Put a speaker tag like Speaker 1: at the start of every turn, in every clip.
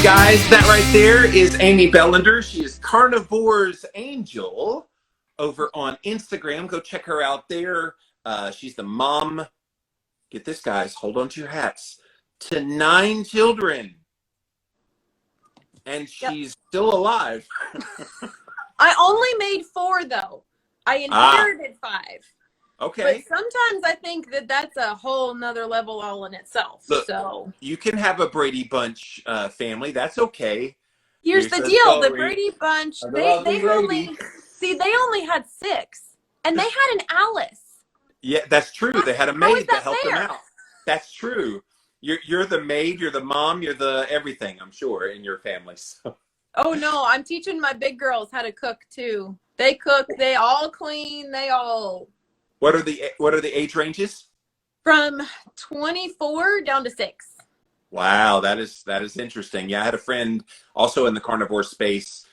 Speaker 1: Guys, that right there is Amy Bellinder. She is Carnivore's Angel over on Instagram. Go check her out there. She's the mom, get this, guys, hold on to your hats, to 9 children. And she's still alive.
Speaker 2: I only made 4, though. I inherited 5.
Speaker 1: Okay.
Speaker 2: But sometimes I think that that's a whole nother level all in itself.
Speaker 1: Look,
Speaker 2: so
Speaker 1: you can have a Brady Bunch family. That's okay.
Speaker 2: here's the deal: the Brady Bunch, they only had 6, and they had an Alice.
Speaker 1: Yeah, that's true. They had a maid that helped them out. That's true. You're the maid, you're the mom, you're the everything, I'm sure, in your family. So.
Speaker 2: Oh no, I'm teaching my big girls how to cook too. They cook, they all clean, they all.
Speaker 1: What are the age ranges?
Speaker 2: From 24 down to 6.
Speaker 1: Wow, that is interesting. Yeah, I had a friend also in the carnivore space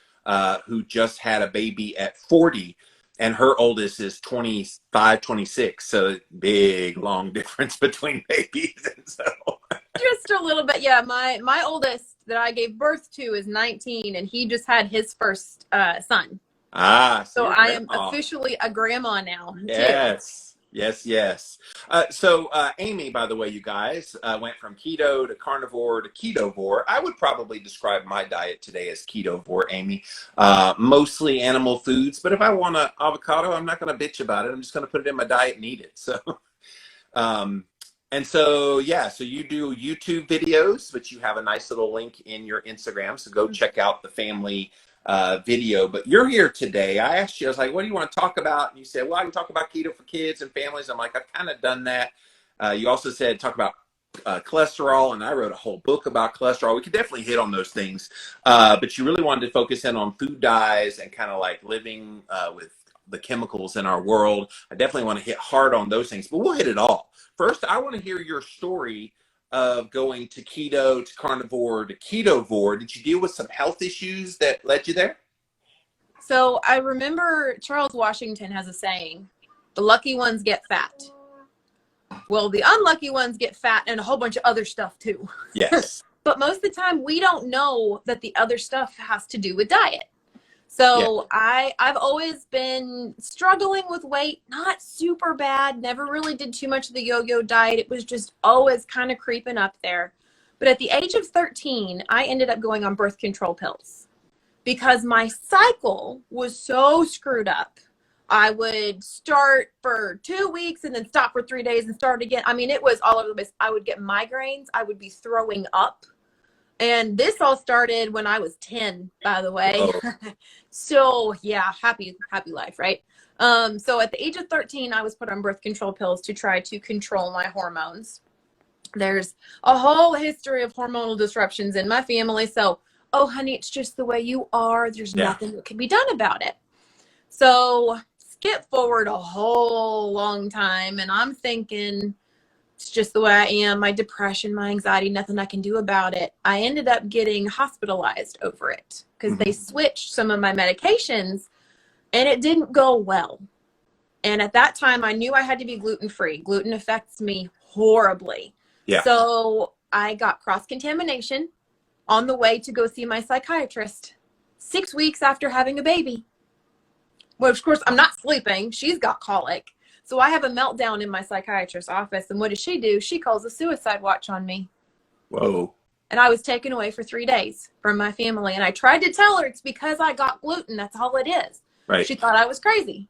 Speaker 1: who just had a baby at 40, and her oldest is 25, 26. So big, long difference between babies. And so
Speaker 2: just a little bit. Yeah, my oldest that I gave birth to is 19, and he just had his first son. So I am officially a grandma now.
Speaker 1: Yes. Too. Yes. So Amy, by the way, you guys went from keto to carnivore to ketovore. I would probably describe my diet today as ketovore, Amy. Mostly animal foods, but if I want an avocado, I'm not going to bitch about it. I'm just going to put it in my diet and eat it. So, and so, yeah, so you do YouTube videos, but you have a nice little link in your Instagram. So go check out the family video. But you're here today. I asked you, I was like, what do you want to talk about? And you said, well, I can talk about keto for kids and families. I'm like, I've kind of done that. You also said talk about cholesterol, and I wrote a whole book about cholesterol. We could definitely hit on those things, but you really wanted to focus in on food dyes and kind of like living with the chemicals in our world. I definitely want to hit hard on those things, but we'll hit it all. First, I want to hear your story of going to keto, to carnivore, to ketovore. Did you deal with some health issues that led you there?
Speaker 2: So I remember Charles Washington has a saying, the lucky ones get fat. Well, the unlucky ones get fat and a whole bunch of other stuff too.
Speaker 1: Yes.
Speaker 2: But most of the time we don't know that the other stuff has to do with diet. So yeah. I've always been struggling with weight, not super bad, never really did too much of the yo-yo diet. It was just always kind of creeping up there. But at the age of 13, I ended up going on birth control pills because my cycle was so screwed up. I would start for 2 weeks and then stop for 3 days and start again. I mean, it was all over the place. I would get migraines. I would be throwing up. And this all started when I was 10, by the way. So yeah, happy life, right? So at the age of 13, I was put on birth control pills to try to control my hormones. There's a whole history of hormonal disruptions in my family. So, oh honey, it's just the way you are. There's nothing that can be done about it. So skip forward a whole long time, and I'm thinking, it's just the way I am, my depression, my anxiety, nothing I can do about it. I ended up getting hospitalized over it because they switched some of my medications and it didn't go well. And at that time, I knew I had to be gluten-free. Gluten affects me horribly. Yeah. So I got cross-contamination on the way to go see my psychiatrist 6 weeks after having a baby. Well, of course, I'm not sleeping. She's got colic. So I have a meltdown in my psychiatrist's office. And what does she do? She calls a suicide watch on me.
Speaker 1: Whoa.
Speaker 2: And I was taken away for 3 days from my family. And I tried to tell her it's because I got gluten. That's all it is.
Speaker 1: Right.
Speaker 2: She thought I was crazy.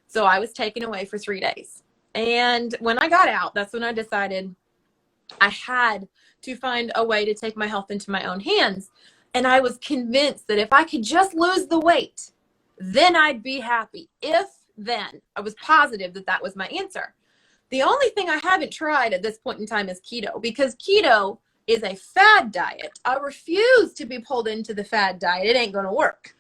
Speaker 2: So I was taken away for 3 days. And when I got out, that's when I decided I had to find a way to take my health into my own hands. And I was convinced that if I could just lose the weight, then I'd be happy. Then I was positive that that was my answer. The only thing I haven't tried at this point in time is keto, because keto is a fad diet. I refuse to be pulled into the fad diet. It ain't going to work.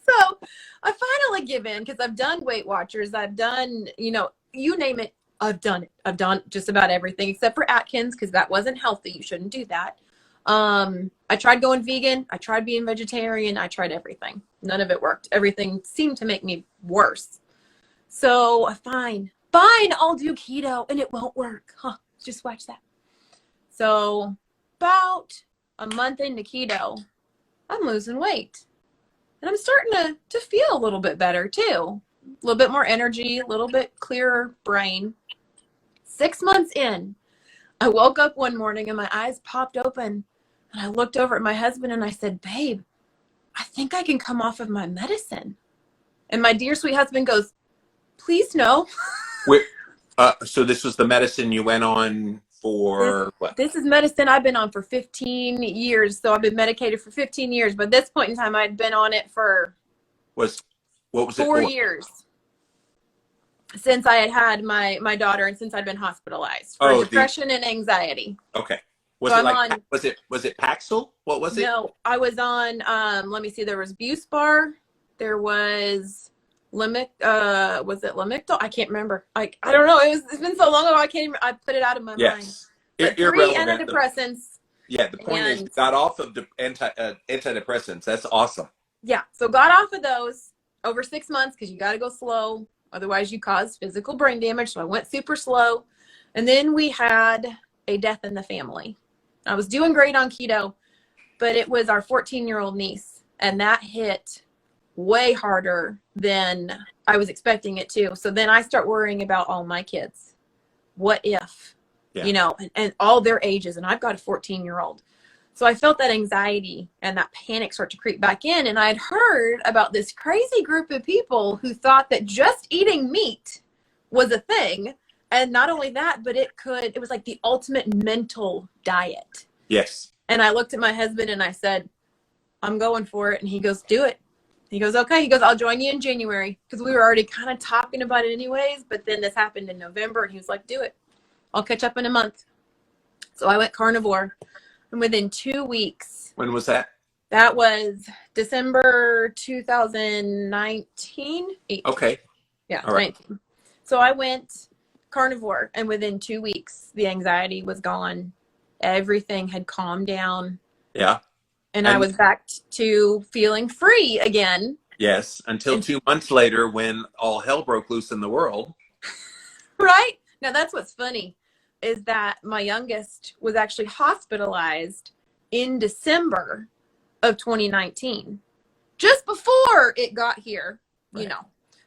Speaker 2: So I finally give in because I've done Weight Watchers. I've done, you name it. I've done it. I've done just about everything except for Atkins because that wasn't healthy. You shouldn't do that. I tried going vegan. I tried being vegetarian. I tried everything. None of it worked. Everything seemed to make me worse. So fine, I'll do keto and it won't work. Just watch that. So about a month into keto, I'm losing weight. And I'm starting to feel a little bit better too. A little bit more energy, a little bit clearer brain. 6 months in, I woke up one morning and my eyes popped open and I looked over at my husband and I said, babe, I think I can come off of my medicine. And my dear sweet husband goes, please no.
Speaker 1: So this was the medicine you went on for what?
Speaker 2: This is medicine I've been on for 15 years. So I've been medicated for 15 years. But at this point in time, I'd been on it for
Speaker 1: What was it
Speaker 2: 4
Speaker 1: for?
Speaker 2: years. Since I had my daughter and since I'd been hospitalized for depression and anxiety.
Speaker 1: Okay. Was it Paxil? What was it?
Speaker 2: No, I was on, let me see, there was Buspar. There was was it Lamictal? I can't remember. I don't know. It's been so long ago. I put it out of my mind. But 3 antidepressants.
Speaker 1: Yeah, the point is you got off of the antidepressants. That's awesome.
Speaker 2: Yeah, so got off of those over 6 months because you got to go slow. Otherwise, you cause physical brain damage. So I went super slow. And then we had a death in the family. I was doing great on keto, but it was our 14-year-old niece. And that hit way harder than I was expecting it to. So then I start worrying about all my kids. What if, and all their ages. And I've got a 14-year-old. So I felt that anxiety and that panic start to creep back in. And I had heard about this crazy group of people who thought that just eating meat was a thing. And not only that, but it was like the ultimate mental diet.
Speaker 1: Yes.
Speaker 2: And I looked at my husband and I said, I'm going for it. And he goes, do it. He goes, okay. He goes, I'll join you in January. Because we were already kind of talking about it anyways. But then this happened in November and he was like, do it. I'll catch up in a month. So I went carnivore. And within 2 weeks.
Speaker 1: When was that?
Speaker 2: That was December 2019.
Speaker 1: Okay.
Speaker 2: Yeah,
Speaker 1: all right.
Speaker 2: 19. So I went carnivore, and within 2 weeks, the anxiety was gone. Everything had calmed down.
Speaker 1: Yeah.
Speaker 2: And I was back to feeling free again.
Speaker 1: Yes, until 2 months later when all hell broke loose in the world.
Speaker 2: Right? Now, that's what's funny. Is that my youngest was actually hospitalized in December of 2019. Just before it got here,
Speaker 1: right.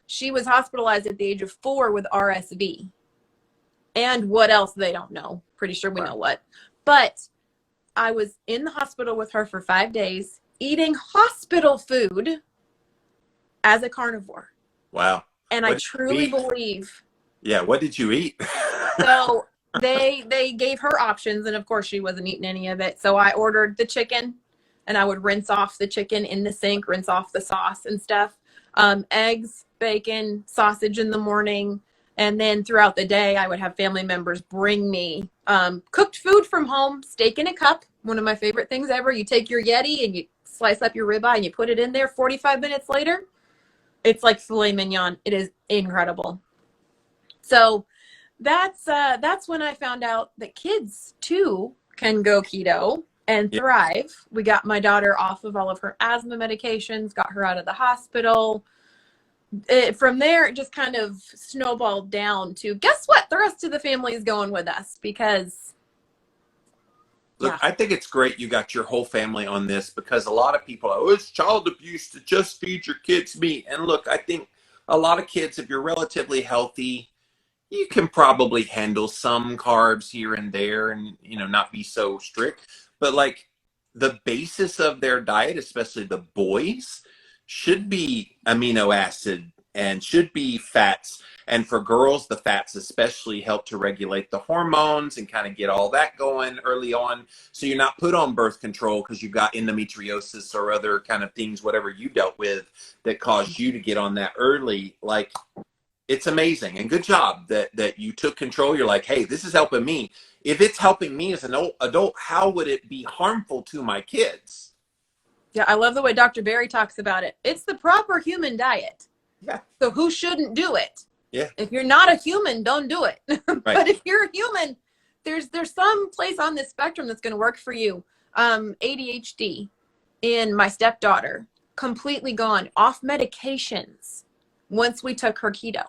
Speaker 2: She was hospitalized at the age of 4 with RSV. And what else, they don't know. Pretty sure we know what. But I was in the hospital with her for 5 days, eating hospital food as a carnivore.
Speaker 1: Wow.
Speaker 2: And I truly believe.
Speaker 1: Yeah, what did you eat?
Speaker 2: So they gave her options, and of course she wasn't eating any of it. So I ordered the chicken, and I would rinse off the chicken in the sink, rinse off the sauce and stuff. Eggs, bacon, sausage in the morning, and then throughout the day I would have family members bring me cooked food from home, steak in a cup, one of my favorite things ever. You take your Yeti and you slice up your ribeye and you put it in there. 45 minutes later, it's like filet mignon. It is incredible. So that's when I found out that kids too can go keto and thrive. We got my daughter off of all of her asthma medications, got her out of the hospital. From there, it just kind of snowballed down to, guess what? The rest of the family is going with us because.
Speaker 1: Look, I think it's great you got your whole family on this because a lot of people, it's child abuse to just feed your kids meat. And look, I think a lot of kids, if you're relatively healthy, you can probably handle some carbs here and there and, not be so strict. But like the basis of their diet, especially the boys, should be amino acid and should be fats. And for girls, the fats especially help to regulate the hormones and kind of get all that going early on. So you're not put on birth control because you've got endometriosis or other kind of things, whatever you dealt with that caused you to get on that early. Like, it's amazing and good job that you took control. You're like, hey, this is helping me. If it's helping me as an adult, how would it be harmful to my kids?
Speaker 2: Yeah, I love the way Dr. Berry talks about it. It's the proper human diet.
Speaker 1: Yeah.
Speaker 2: So who shouldn't do it?
Speaker 1: Yeah.
Speaker 2: If you're not a human, don't do it.
Speaker 1: Right.
Speaker 2: But if you're a human, there's some place on this spectrum that's going to work for you. ADHD in my stepdaughter, completely gone off medications once we took her keto.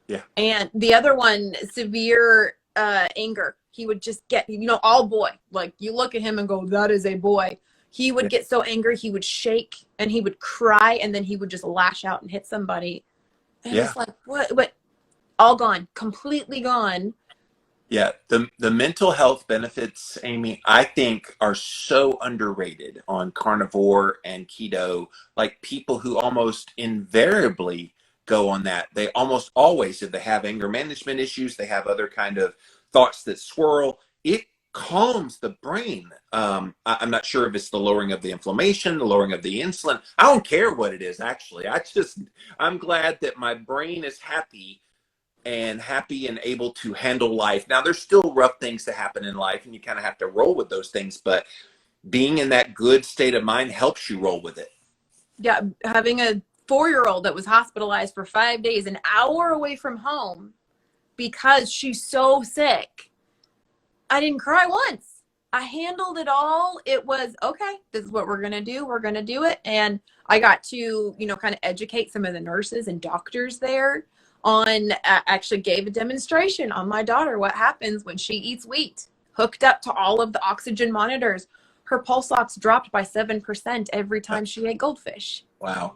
Speaker 1: Yeah.
Speaker 2: And the other one, severe anger. He would just get, all boy. Like, you look at him and go, that is a boy. He would get so angry, he would shake and he would cry, and then he would just lash out and hit somebody. And it's like, what? But all gone, completely gone.
Speaker 1: Yeah, the mental health benefits, Amy, I think are so underrated on carnivore and keto. Like, people who almost invariably go on that, they almost always, if they have anger management issues, they have other kind of thoughts that swirl, it calms the brain. I'm not sure if it's the lowering of the inflammation, the lowering of the insulin. I don't care what it is, actually. I'm glad that my brain is happy and able to handle life. Now, there's still rough things that happen in life, and you kind of have to roll with those things, but being in that good state of mind helps you roll with it.
Speaker 2: Yeah, having a 4-year-old that was hospitalized for 5 days, an hour away from home because she's so sick, I didn't cry once. I handled it all. It was, okay, this is what we're going to do. We're going to do it. And I got to, kind of educate some of the nurses and doctors there on, actually gave a demonstration on my daughter, what happens when she eats wheat, hooked up to all of the oxygen monitors. Her pulse ox dropped by 7% every time she ate goldfish.
Speaker 1: Wow.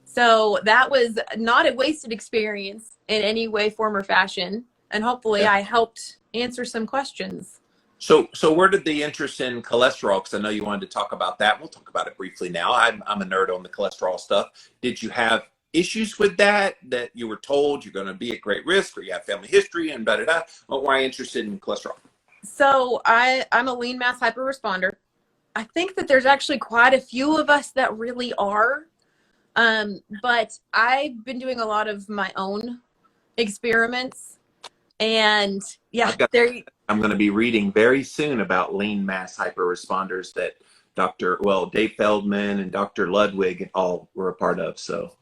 Speaker 2: So that was not a wasted experience in any way, form, or fashion. And hopefully I helped answer some questions.
Speaker 1: So where did the interest in cholesterol, because I know you wanted to talk about that. We'll talk about it briefly now. I'm a nerd on the cholesterol stuff. Did you have issues with that you were told you're going to be at great risk, or you have family history and da-da-da? Why are you interested in cholesterol?
Speaker 2: So I'm a lean mass hyperresponder. I think that there's actually quite a few of us that really are. But I've been doing a lot of my own experiments, and I'm
Speaker 1: going to be reading very soon about lean mass hyperresponders that Dave Feldman and Dr. Ludwig all were a part of. So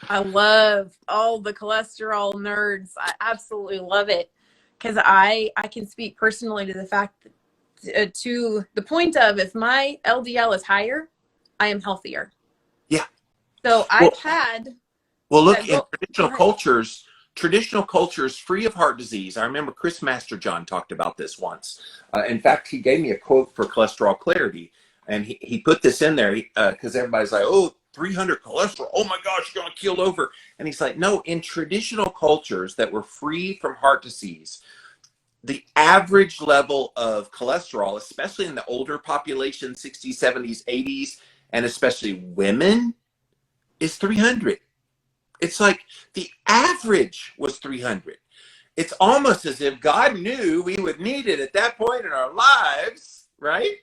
Speaker 2: I love all the cholesterol nerds. I absolutely love it, because I can speak personally to the fact that, to the point of, if my LDL is higher, I am healthier.
Speaker 1: Yeah.
Speaker 2: So I've had.
Speaker 1: Well, look, in traditional cultures free of heart disease. I remember Chris Masterjohn talked about this once. In fact, he gave me a quote for cholesterol clarity, and he put this in there because everybody's like, oh, 300 cholesterol. Oh my gosh, you're going to keel over. And he's like, no, in traditional cultures that were free from heart disease, the average level of cholesterol, especially in the older population, 60s, 70s, 80s, and especially women, is 300. It's like the average was 300. It's almost as if God knew we would need it at that point in our lives, right?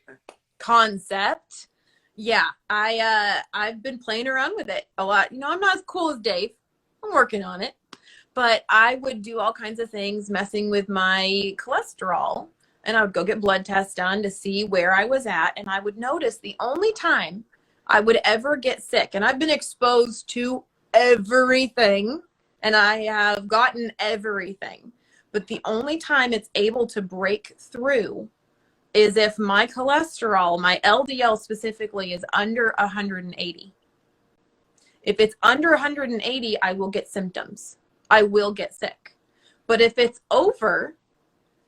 Speaker 2: Concept. Yeah, I've been playing around with it a lot. I'm not as cool as Dave. I'm working on it. But I would do all kinds of things messing with my cholesterol, and I would go get blood tests done to see where I was at, and I would notice the only time I would ever get sick, and I've been exposed to everything, and I have gotten everything, but the only time it's able to break through is if my cholesterol, my LDL specifically, is under 180. If it's under 180, I will get symptoms. I will get sick. But if it's over,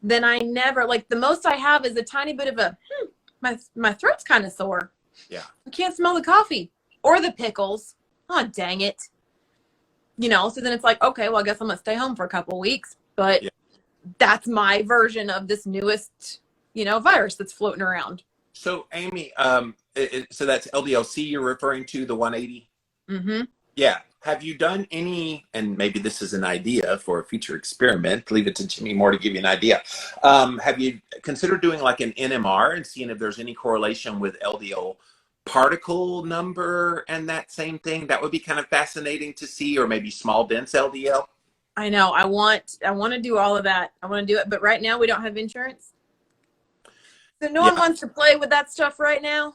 Speaker 2: then I never, like, the most I have is a tiny bit of my throat's kind of sore.
Speaker 1: Yeah.
Speaker 2: I can't smell the coffee or the pickles. Oh, dang it. So then it's like, okay, well, I guess I'm going to stay home for a couple weeks. But that's my version of this newest, virus that's floating around.
Speaker 1: So, Amy, so that's LDLC you're referring to, the 180?
Speaker 2: Mm-hmm.
Speaker 1: Yeah. Have you done any, and maybe this is an idea for a future experiment, leave it to Jimmy Moore to give you an idea. Have you considered doing like an NMR and seeing if there's any correlation with LDL particle number and that same thing? That would be kind of fascinating to see, or maybe small dense LDL.
Speaker 2: I know. I want to do all of that. I want to do it, but right now we don't have insurance. So no one wants to play with that stuff right now.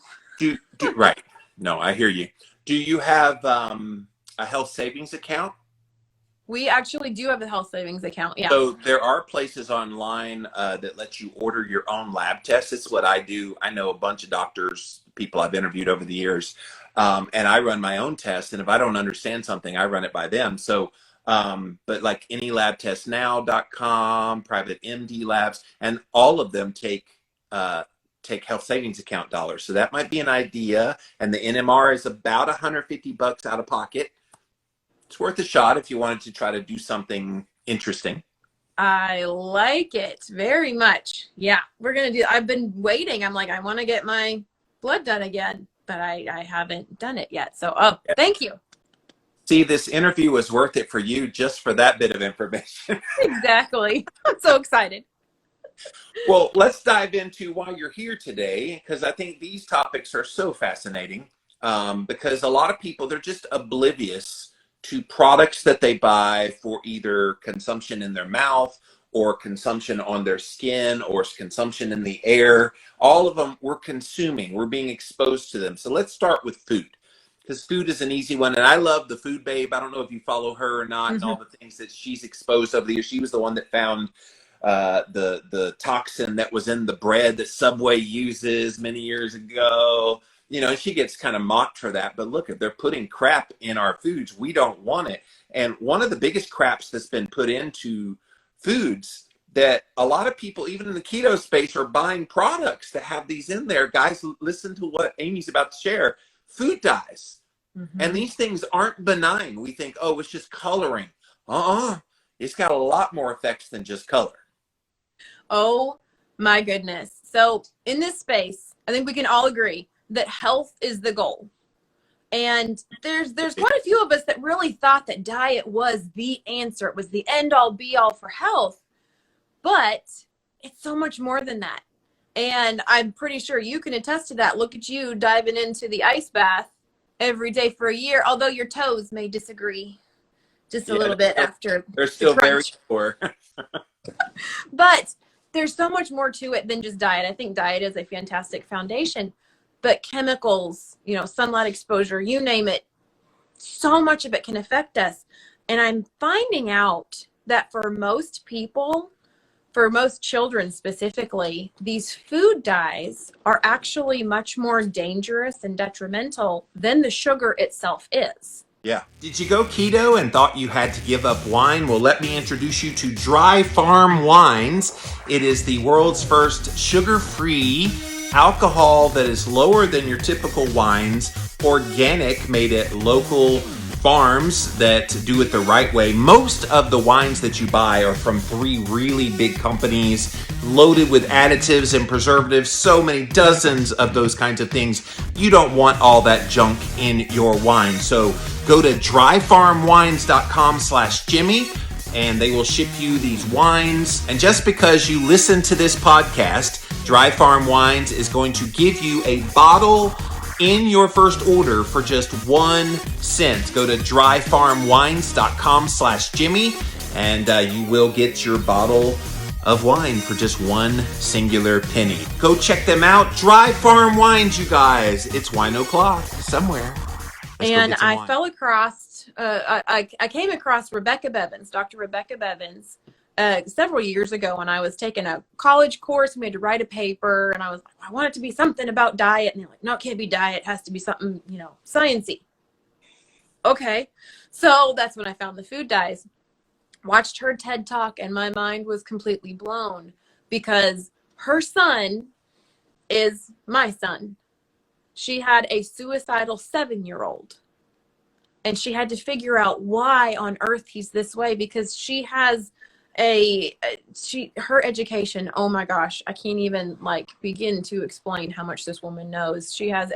Speaker 1: Right. No, I hear you. Do you have a health savings account?
Speaker 2: We actually do have a health savings account. Yeah.
Speaker 1: So there are places online that let you order your own lab tests. It's what I do. I know a bunch of doctors, people I've interviewed over the years, and I run my own tests. And if I don't understand something, I run it by them. So But like anylabtestnow.com, private MD labs, and all of them take health savings account dollars. So that might be an idea. And the NMR is about $150 out of pocket. It's worth a shot if you wanted to try to do something interesting.
Speaker 2: I like it very much. Yeah, we're going to do, I've been waiting. I'm like, I want to get my blood done again, but I haven't done it yet. So, thank you.
Speaker 1: See, this interview was worth it for you just for that bit of information.
Speaker 2: Exactly. I'm so excited.
Speaker 1: Well, let's dive into why you're here today, because I think these topics are so fascinating. Because a lot of people, they're just oblivious to products that they buy for either consumption in their mouth or consumption on their skin or consumption in the air. All of them we're consuming, we're being exposed to them. So let's start with food, because food is an easy one. And I love the Food Babe. I don't know if you follow her or not, and all the things that she's exposed over the years. She was the one that found the toxin that was in the bread that Subway uses many years ago. You know, she gets kind of mocked for that. But look, if they're putting crap in our foods, we don't want it. And one of the biggest craps that's been put into foods that a lot of people, even in the keto space, are buying products that have these in there. Guys, listen to what Amy's about to share. Food dyes. And these things aren't benign. We think, oh, it's just coloring. It's got a lot more effects than just color.
Speaker 2: Oh my goodness. So in this space, I think we can all agree that health is the goal. And there's quite a few of us that really thought that diet was the answer. It was the end all be all for health. But it's so much more than that. And I'm pretty sure you can attest to that. Look at you diving into the ice bath every day for a year, although your toes may disagree just a little bit after.
Speaker 1: They're still very poor.
Speaker 2: But there's so much more to it than just diet. I think diet is a fantastic foundation, but chemicals, you know, sunlight exposure, you name it, so much of it can affect us. And I'm finding out that for most people, for most children specifically, these food dyes are actually much more dangerous and detrimental than the sugar itself is.
Speaker 1: Yeah. Did you go keto and thought you had to give up wine? Well, let me introduce you to Dry Farm Wines. It is the world's first sugar-free alcohol that is lower than your typical wines, organic, made at local farms that do it the right way. Most of the wines that you buy are from 3 really big companies, loaded with additives and preservatives, so many dozens of those kinds of things. You don't want all that junk in your wine. So go to dryfarmwines.com/Jimmy and they will ship you these wines. And just because you listen to this podcast, Dry Farm Wines is going to give you a bottle in your first order for just 1 cent. Go to dryfarmwines.com/Jimmy and you will get your bottle of wine for just 1 singular penny. Go check them out. Dry Farm Wines, you guys. It's wine o'clock somewhere.
Speaker 2: And I fell across, I came across Rebecca Bevins, Dr. Rebecca Bevins, several years ago when I was taking a college course. We had to write a paper, and I was like, I want it to be something about diet. And they're like, no, it can't be diet. It has to be something, you know, sciencey. Okay. So that's when I found the food dyes. Watched her TED Talk, and my mind was completely blown because her son is my son. She had a suicidal 7-year-old, and she had to figure out why on earth he's this way, because she has her education. Oh my gosh, I can't even begin to explain how much this woman knows. She has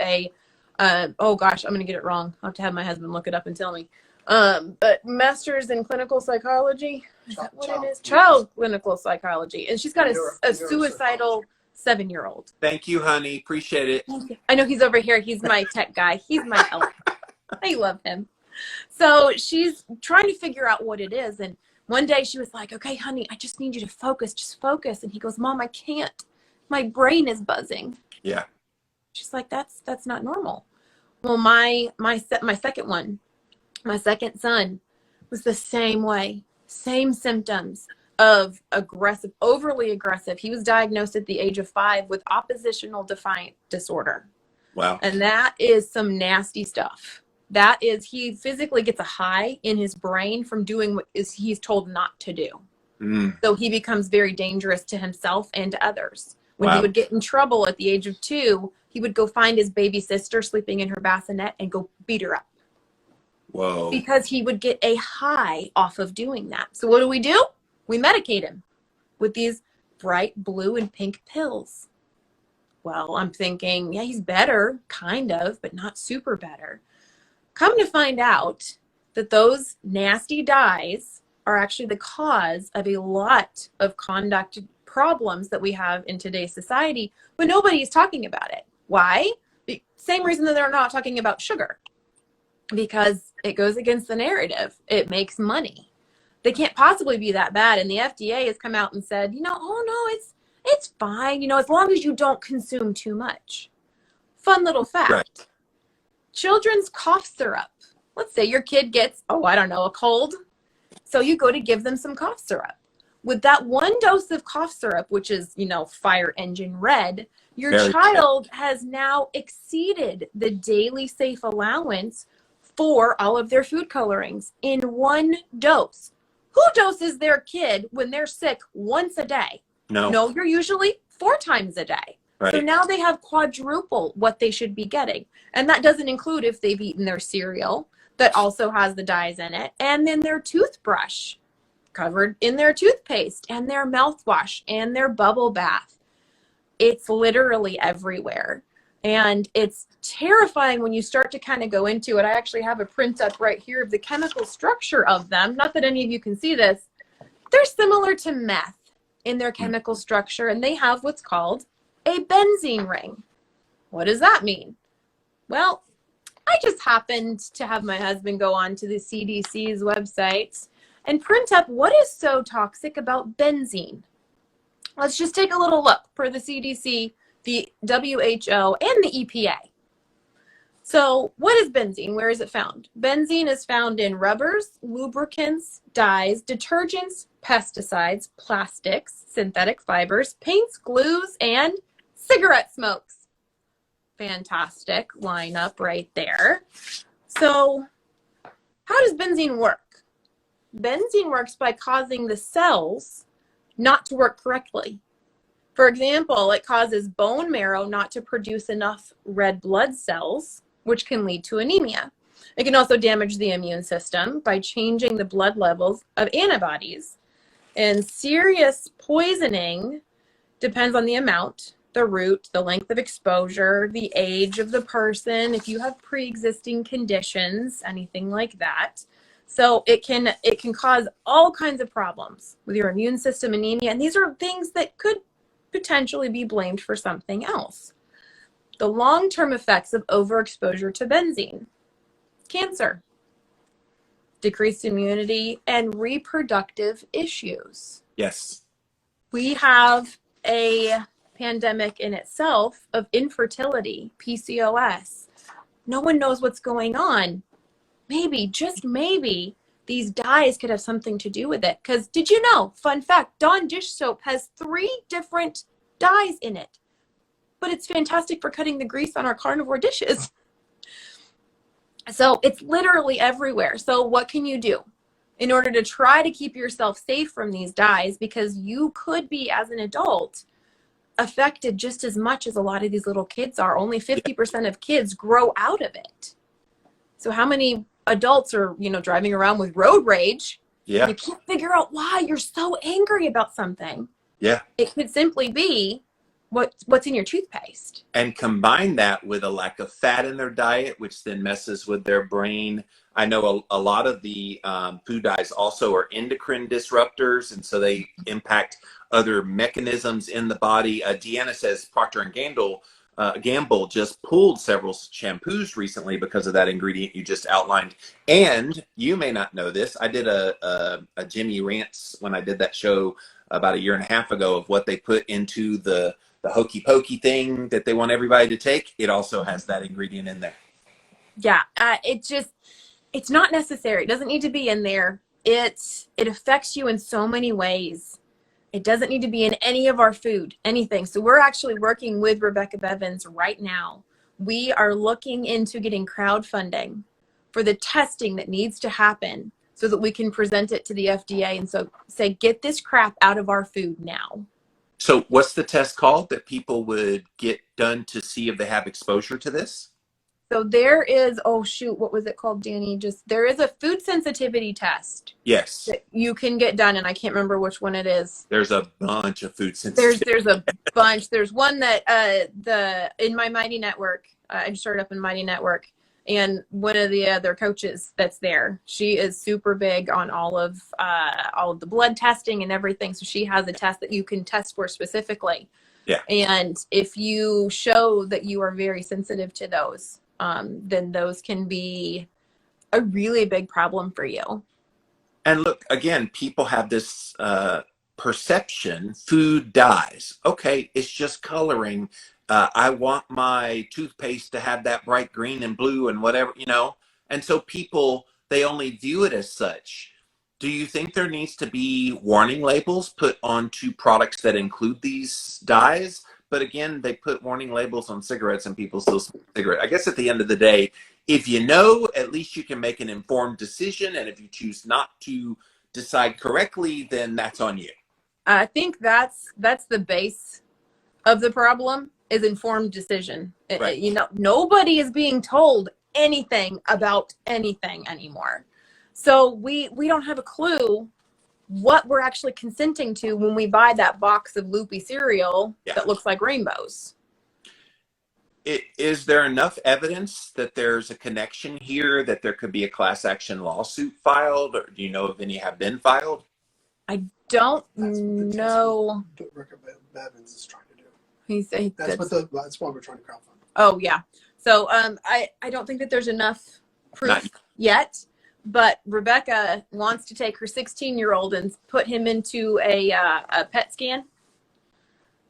Speaker 2: oh gosh, I'm gonna get it wrong. I'll have to have my husband look it up and tell me. But master's in clinical psychology. Is that what it is? Child clinical psychology, and she's got a suicidal 7-year-old.
Speaker 1: Thank you, honey. Appreciate it.
Speaker 2: I know he's over here. He's my tech guy. He's my help. I love him. So she's trying to figure out what it is. And one day she was like, okay, honey, I just need you to focus. Just focus. And he goes, Mom, I can't. My brain is buzzing.
Speaker 1: Yeah.
Speaker 2: She's like, that's not normal. Well, my second one, my second son was the same way. Same symptoms of overly aggressive. He was diagnosed at the age of 5 with oppositional defiant disorder.
Speaker 1: Wow.
Speaker 2: And that is some nasty stuff. That is, he physically gets a high in his brain from doing what he's told not to do. So he becomes very dangerous to himself and to others. When he would get in trouble at the age of 2, he would go find his baby sister sleeping in her bassinet and go beat her up.
Speaker 1: Whoa.
Speaker 2: Because he would get a high off of doing that. So what do? We medicate him with these bright blue and pink pills. Well, I'm thinking, yeah, he's better, kind of, but not super better. Come to find out that those nasty dyes are actually the cause of a lot of conduct problems that we have in today's society, but nobody's talking about it. Why? Same reason that they're not talking about sugar. Because it goes against the narrative. It makes money. They can't possibly be that bad. And the FDA has come out and said, oh no, it's fine, as long as you don't consume too much. Fun little fact.
Speaker 1: Right.
Speaker 2: Children's cough syrup. Let's say your kid gets, a cold. So you go to give them some cough syrup. With that 1 dose of cough syrup, which is, fire engine red, your child has now exceeded the daily safe allowance for all of their food colorings in 1 dose. Who doses their kid when they're sick once a day? No, you're usually 4 times a day. Right. So now they have quadruple what they should be getting. And that doesn't include if they've eaten their cereal that also has the dyes in it, and then their toothbrush covered in their toothpaste and their mouthwash and their bubble bath. It's literally everywhere. And it's terrifying when you start to kind of go into it. I actually have a print up right here of the chemical structure of them. Not that any of you can see this. They're similar to meth in their chemical structure, and they have what's called a benzene ring. What does that mean? Well, I just happened to have my husband go on to the CDC's website and print up what is so toxic about benzene. Let's just take a little look for the CDC, the WHO, and the EPA. So what is benzene? Where is it found? Benzene is found in rubbers, lubricants, dyes, detergents, pesticides, plastics, synthetic fibers, paints, glues, and cigarette smokes. Fantastic lineup right there. So how does benzene work? Benzene works by causing the cells not to work correctly. For example, it causes bone marrow not to produce enough red blood cells, which can lead to anemia. It can also damage the immune system by changing the blood levels of antibodies. And serious poisoning depends on the amount, the route, the length of exposure, the age of the person, if you have pre-existing conditions, anything like that. So it can cause all kinds of problems with your immune system, anemia, and these are things that could potentially be blamed for something else. The long-term effects of overexposure to benzene: cancer, decreased immunity, and reproductive issues.
Speaker 1: Yes.
Speaker 2: We have a pandemic in itself of infertility, PCOS. No one knows what's going on. Maybe, just maybe, these dyes could have something to do with it. Because did you know, fun fact, Dawn dish soap has 3 different dyes in it. But it's fantastic for cutting the grease on our carnivore dishes. So it's literally everywhere. So what can you do in order to try to keep yourself safe from these dyes? Because you could be, as an adult, affected just as much as a lot of these little kids are. Only 50% of kids grow out of it. So how many adults are, driving around with road rage?
Speaker 1: Yeah.
Speaker 2: You can't figure out why you're so angry about something.
Speaker 1: Yeah.
Speaker 2: It could simply be what's in your toothpaste.
Speaker 1: And combine that with a lack of fat in their diet, which then messes with their brain. I know a lot of the food dyes also are endocrine disruptors, and so they impact other mechanisms in the body. Deanna says Procter & Gamble just pulled several shampoos recently because of that ingredient you just outlined. And you may not know this, I did a Jimmy Rants when I did that show about 1.5 years ago of what they put into the hokey pokey thing that they want everybody to take. It also has that ingredient in there.
Speaker 2: Yeah, it's not necessary. It doesn't need to be in there. It affects you in so many ways. It doesn't need to be in any of our food, anything. So we're actually working with Rebecca Bevins right now. We are looking into getting crowdfunding for the testing that needs to happen so that we can present it to the FDA and so say, get this crap out of our food now.
Speaker 1: So what's the test called that people would get done to see if they have exposure to this?
Speaker 2: So there is, oh shoot, what was it called, Danny? There is a food sensitivity test.
Speaker 1: Yes.
Speaker 2: That you can get done, and I can't remember which one it is.
Speaker 1: There's a bunch of food sensitivity.
Speaker 2: There's a bunch. There's one that in my Mighty Network, I just started up in Mighty Network, and one of the other coaches that's there, she is super big on all of the blood testing and everything. So she has a test that you can test for specifically.
Speaker 1: Yeah.
Speaker 2: And if you show that you are very sensitive to those, then those can be a really big problem for you.
Speaker 1: And look, again, people have this perception, food dyes. Okay, it's just coloring. I want my toothpaste to have that bright green and blue and whatever, you know. And so people, they only view it as such. Do you think there needs to be warning labels put onto products that include these dyes? But again, they put warning labels on cigarettes and people still smoke cigarettes. I guess at the end of the day, if you know, at least you can make an informed decision. And if you choose not to decide correctly, then that's on you.
Speaker 2: I think that's the base of the problem is informed decision.
Speaker 1: Right.
Speaker 2: You know, nobody is being told anything about anything anymore. So we don't have a clue what we're actually consenting to when we buy that box of loopy cereal that looks like rainbows.
Speaker 1: Is there enough evidence that there's a connection here, that there could be a class action lawsuit filed, or do you know if any have been filed?
Speaker 2: I don't know.
Speaker 3: Rebecca Bevins is trying to do.
Speaker 2: That's
Speaker 3: why we're trying to crowdfund.
Speaker 2: Oh yeah. So I don't think that there's enough proof yet. But Rebecca wants to take her 16-year-old and put him into a PET scan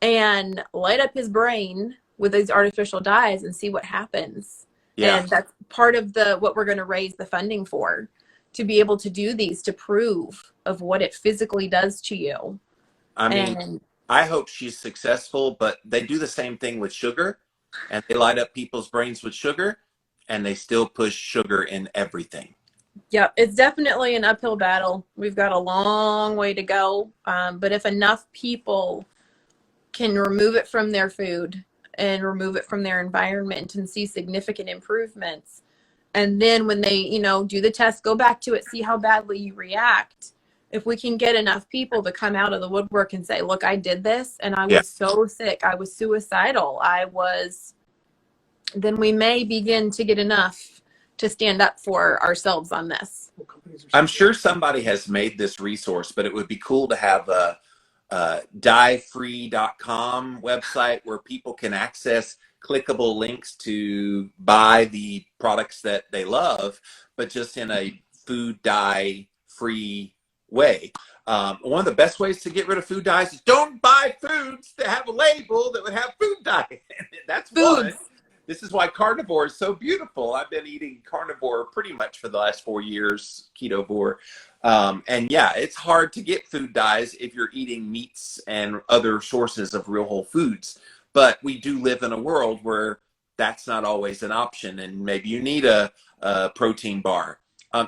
Speaker 2: and light up his brain with these artificial dyes and see what happens. Yeah. And that's part of what we're going to raise the funding for, to be able to do these, to prove of what it physically does to you.
Speaker 1: I mean, I hope she's successful, but they do the same thing with sugar, and they light up people's brains with sugar, and they still push sugar in everything.
Speaker 2: Yeah, it's definitely an uphill battle. We've got a long way to go. But if enough people can remove it from their food and remove it from their environment and see significant improvements, and then when they, do the test, go back to it, see how badly you react. If we can get enough people to come out of the woodwork and say, look, I did this and I was so sick, I was suicidal, then we may begin to get enough to stand up for ourselves on this.
Speaker 1: I'm sure somebody has made this resource, but it would be cool to have a diefree.com website where people can access clickable links to buy the products that they love, but just in a food dye free way. One of the best ways to get rid of food dyes is don't buy foods that have a label that would have food dye in it. That's one. This is why carnivore is so beautiful. I've been eating carnivore pretty much for the last 4 years, ketovore. And yeah, it's hard to get food dyes if you're eating meats and other sources of real whole foods. But we do live in a world where that's not always an option, and maybe you need a protein bar.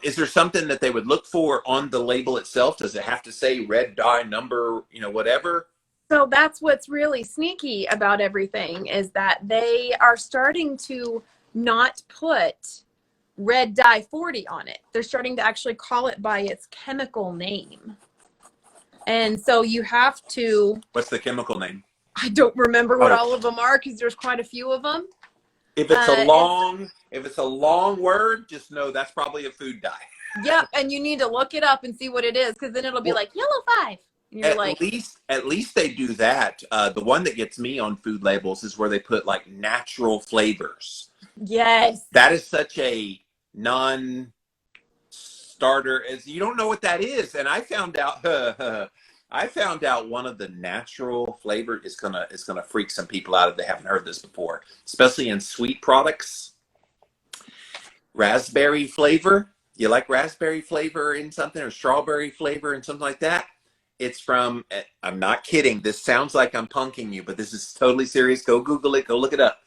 Speaker 1: Is there something that they would look for on the label itself? Does it have to say red dye number, whatever?
Speaker 2: So that's what's really sneaky about everything, is that they are starting to not put red dye 40 on it. They're starting to actually call it by its chemical name. And so you have to...
Speaker 1: What's the chemical name?
Speaker 2: I don't remember what all of them are, because there's quite a few of them.
Speaker 1: If it's a long word, just know that's probably a food dye.
Speaker 2: Yep, and you need to look it up and see what it is, because then it'll be like yellow 5.
Speaker 1: At least they do that. The one that gets me on food labels is where they put like natural flavors.
Speaker 2: Yes.
Speaker 1: That is such a non-starter, as you don't know what that is. And I found out one of the natural flavor is gonna freak some people out if they haven't heard this before, especially in sweet products. Raspberry flavor. You like raspberry flavor in something, or strawberry flavor and something like that? It's from, I'm not kidding, this sounds like I'm punking you, but this is totally serious. Go Google it, go look it up.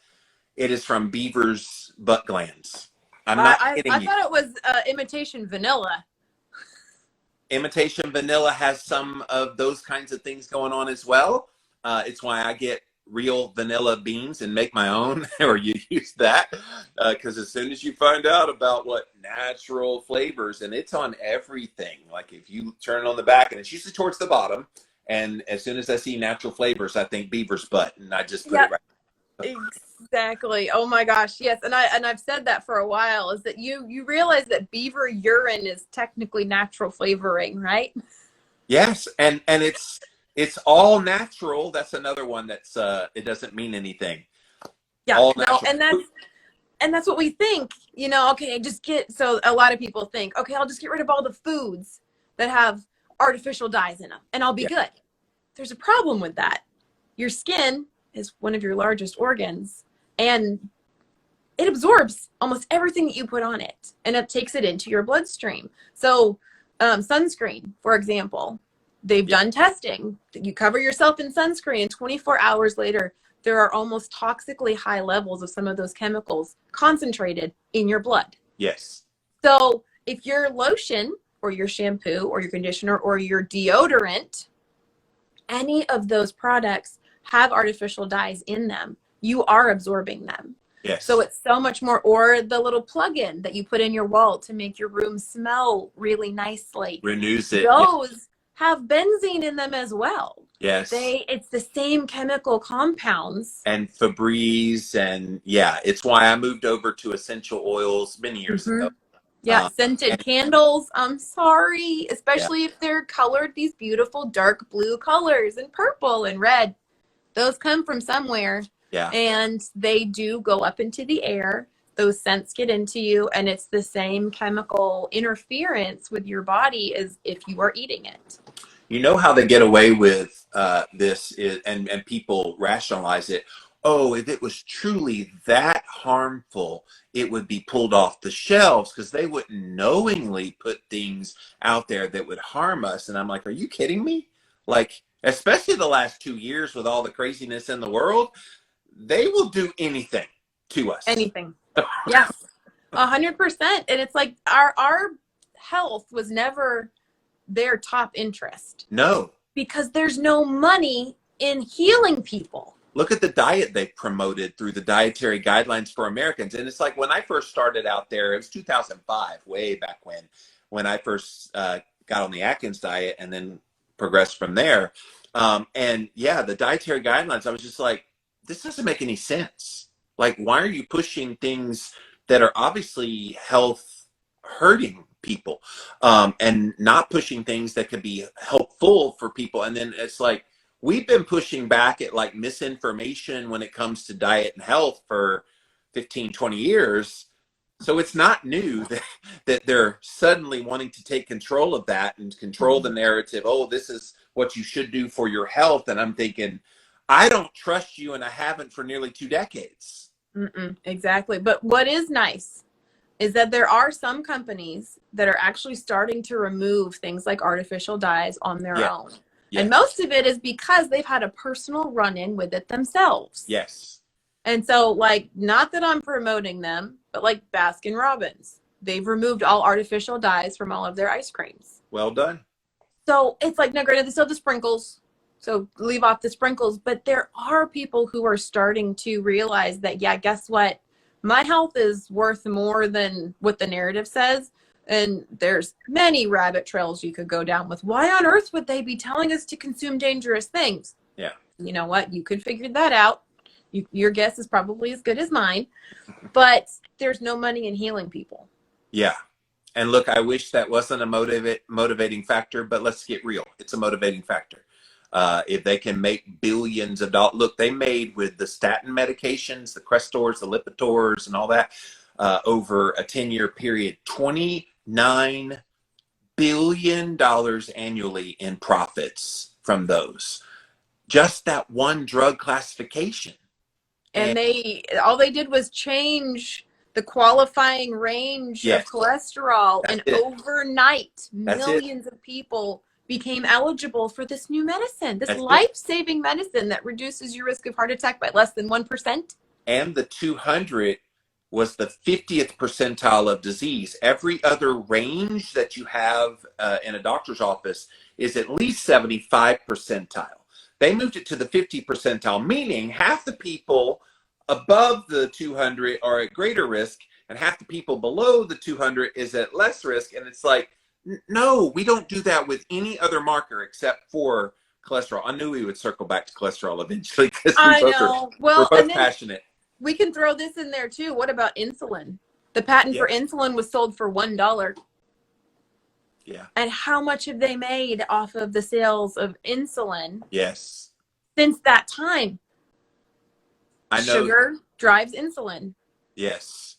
Speaker 1: It is from beavers' butt glands. I'm not kidding
Speaker 2: I
Speaker 1: you.
Speaker 2: thought it was Imitation Vanilla.
Speaker 1: Imitation Vanilla has some of those kinds of things going on as well. It's why I get real vanilla beans and make my own, or you use that, because as soon as you find out about what natural flavors, and it's on everything, like if you turn it on the back, and it's usually towards the bottom, and as soon as I see natural flavors, I think beaver's butt, and I just put it right.
Speaker 2: Exactly. Oh my gosh. Yes. And I've said that for a while, is that you realize that beaver urine is technically natural flavoring, right?
Speaker 1: Yes, and it's all natural. That's another one that's it doesn't mean anything.
Speaker 2: Yeah.
Speaker 1: All
Speaker 2: No,
Speaker 1: natural.
Speaker 2: and that's what we think, okay, so a lot of people think, okay, I'll just get rid of all the foods that have artificial dyes in them and I'll be good. There's a problem with that. Your skin is one of your largest organs, and it absorbs almost everything that you put on it, and it takes it into your bloodstream. So sunscreen, for example, they've done testing that you cover yourself in sunscreen and 24 hours later, there are almost toxically high levels of some of those chemicals concentrated in your blood.
Speaker 1: Yes.
Speaker 2: So if your lotion or your shampoo or your conditioner or your deodorant, any of those products have artificial dyes in them, you are absorbing them.
Speaker 1: Yes.
Speaker 2: So it's so much more, or the little plug-in that you put in your wall to make your room smell really nicely.
Speaker 1: Renews it.
Speaker 2: Those have benzene in them as well.
Speaker 1: Yes.
Speaker 2: It's the same chemical compounds.
Speaker 1: And Febreze, and it's why I moved over to essential oils many years ago.
Speaker 2: Yeah, scented candles. I'm sorry, especially if they're colored these beautiful dark blue colors and purple and red. Those come from somewhere. Yeah. And they do go up into the air. Those scents get into you, and it's the same chemical interference with your body as if you are eating it.
Speaker 1: You know how they get away with this is, and people rationalize it. Oh, if it was truly that harmful, it would be pulled off the shelves, because they wouldn't knowingly put things out there that would harm us. And I'm like, are you kidding me? Like, especially the last 2 years with all the craziness in the world, they will do anything to us.
Speaker 2: Anything. Yes, 100%. And it's like our health was never their top interest.
Speaker 1: No.
Speaker 2: Because there's no money in healing people.
Speaker 1: Look at the diet they promoted through the dietary guidelines for Americans. And it's like when I first started out there, it was 2005, way back when I first got on the Atkins diet and then progressed from there. The dietary guidelines, I was just like, this doesn't make any sense. Like, why are you pushing things that are obviously health hurting people, and not pushing things that could be helpful for people? And then it's like, we've been pushing back at like misinformation when it comes to diet and health for 15, 20 years. So it's not new that they're suddenly wanting to take control of that and control the narrative. Oh, this is what you should do for your health. And I'm thinking, I don't trust you, and I haven't for nearly 2 decades.
Speaker 2: Exactly. But what is nice is that there are some companies that are actually starting to remove things like artificial dyes on their own. Yes. And most of it is because they've had a personal run-in with it themselves.
Speaker 1: Yes.
Speaker 2: And so, like, not that I'm promoting them, but like Baskin Robbins, they've removed all artificial dyes from all of their ice creams.
Speaker 1: Well done.
Speaker 2: So it's like, no, granted, they still have the sprinkles. So leave off the sprinkles. But there are people who are starting to realize that, guess what? My health is worth more than what the narrative says. And there's many rabbit trails you could go down with. Why on earth would they be telling us to consume dangerous things?
Speaker 1: Yeah.
Speaker 2: You know what? You could figure that out. Your guess is probably as good as mine. But there's no money in healing people.
Speaker 1: Yeah. And look, I wish that wasn't a motivating factor, but let's get real. It's a motivating factor. If they can make billions of dollars. Look, they made with the statin medications, the Crestors, the Lipitors, and all that, over a 10-year period, $29 billion annually in profits from those. Just that one drug classification.
Speaker 2: And all they did was change the qualifying range of cholesterol, and overnight, millions of people became eligible for this new medicine, this life-saving medicine that reduces your risk of heart attack by less than 1%.
Speaker 1: And the 200 was the 50th percentile of disease. Every other range that you have in a doctor's office is at least 75 percentile. They moved it to the 50 percentile, meaning half the people above the 200 are at greater risk and half the people below the 200 is at less risk. And it's like, no, we don't do that with any other marker except for cholesterol. I knew we would circle back to cholesterol eventually because
Speaker 2: I know.
Speaker 1: we're
Speaker 2: Well, and
Speaker 1: both
Speaker 2: then
Speaker 1: passionate.
Speaker 2: we can throw this in there too. What about insulin? The patent for insulin was sold for $1.
Speaker 1: Yeah.
Speaker 2: And how much have they made off of the sales of insulin?
Speaker 1: Yes.
Speaker 2: Since that time.
Speaker 1: I know.
Speaker 2: Sugar drives insulin.
Speaker 1: Yes.